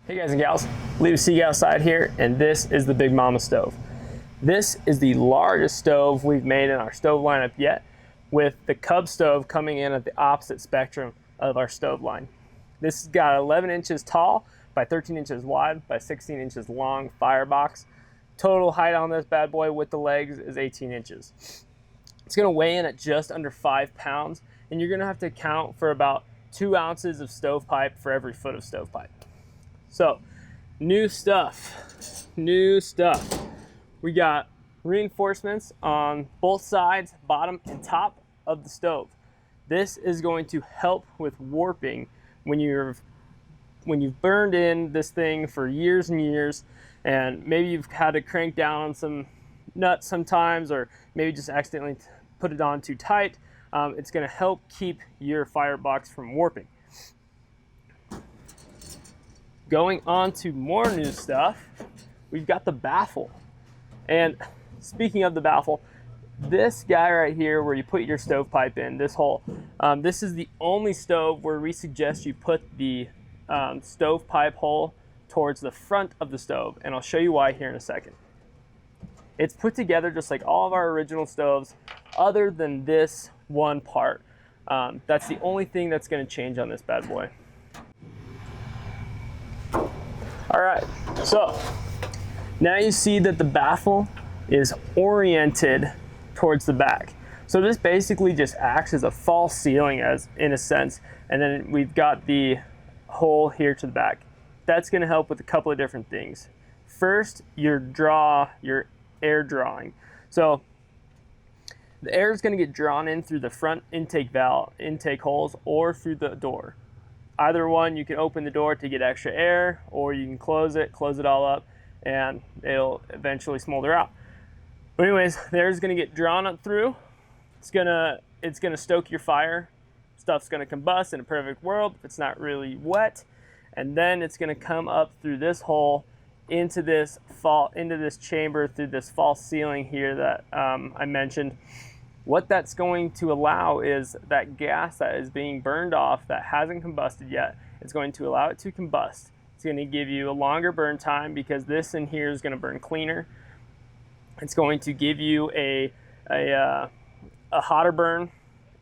Hey guys and gals, Lee with Seek Outside here, and this is the Big Momma Stove. This is the largest stove we've made in our stove lineup yet, with the Cub stove coming in at the opposite spectrum of our stove line. This has got 11 inches tall by 13 inches wide by 16 inches long Firebox. Total height on this bad boy with the legs is 18 inches. It's going to weigh in at just under 5 pounds, and you're going to have to account for about 2 ounces of stovepipe for every foot of stovepipe. So, new stuff. We got reinforcements on both sides, bottom and top of the stove. This is going to help with warping when you've burned in this thing for years and years, and maybe you've had to crank down on some nuts sometimes, or maybe just accidentally put it on too tight. It's going to help keep your firebox from warping. Going on to more new stuff, we've got the baffle. And speaking of the baffle, this guy right here where you put your stovepipe in, this hole, this is the only stove where we suggest you put the stovepipe hole towards the front of the stove, and I'll show you why here in a second. It's put together just like all of our original stoves, other than this one part. That's the only thing that's going to change on this bad boy. All right, so now you see that the baffle is oriented towards the back. So this basically just acts as a false ceiling, in a sense, and then we've got the hole here to the back. That's going to help with a couple of different things. First, your air drawing. So the air is going to get drawn in through the front intake holes, or through the door. Either one, you can open the door to get extra air, or you can close it all up, and it'll eventually smolder out. But anyways, the air is going to get drawn up through. It's gonna stoke your fire. Stuff's going to combust in a perfect world if it's not really wet, and then it's going to come up through this hole into this chamber through this false ceiling here that I mentioned. What that's going to allow is that gas that is being burned off that hasn't combusted yet, it's going to allow it to combust. It's going to give you a longer burn time because this in here is going to burn cleaner. It's going to give you a hotter burn,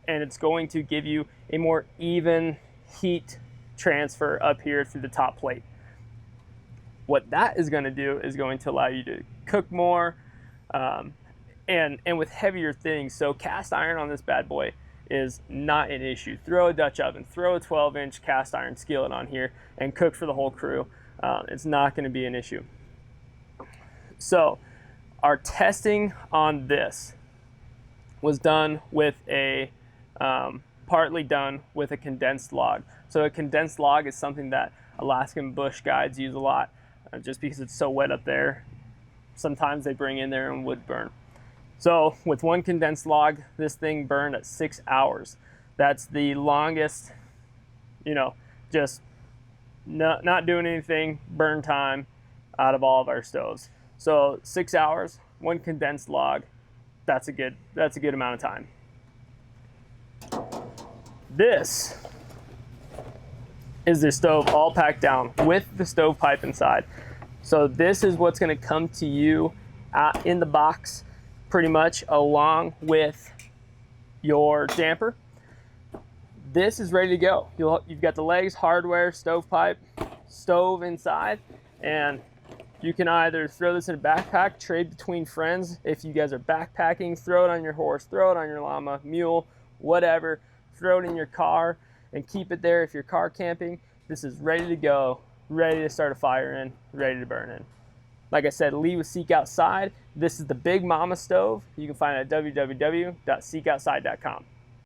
and it's going to give you a more even heat transfer up here through the top plate. What that is going to do is going to allow you to cook more, and with heavier things. So cast iron on this bad boy is not an issue. Throw a Dutch oven, throw a 12-inch cast iron skillet on here and cook for the whole crew. It's not going to be an issue. So our testing on this was done with partly done with a condensed log. So a condensed log is something that Alaskan bush guides use a lot, just because it's so wet up there. Sometimes they bring in their own wood burn. So with one condensed log, this thing burned at 6 hours. That's the longest, just not doing anything, burn time out of all of our stoves. So 6 hours, one condensed log, that's a good amount of time. This is the stove all packed down with the stovepipe inside. So this is what's going to come to you in the box, pretty much along with your damper. This is ready to go. You've got the legs, hardware, stovepipe, stove inside, and you can either throw this in a backpack, trade between friends. If you guys are backpacking, throw it on your horse, throw it on your llama, mule, whatever. Throw it in your car and keep it there if you're car camping. This is ready to go, ready to start a fire in, ready to burn in. Like I said, Lee with Seek Outside. This is the Big Momma Stove. You can find it at www.seekoutside.com.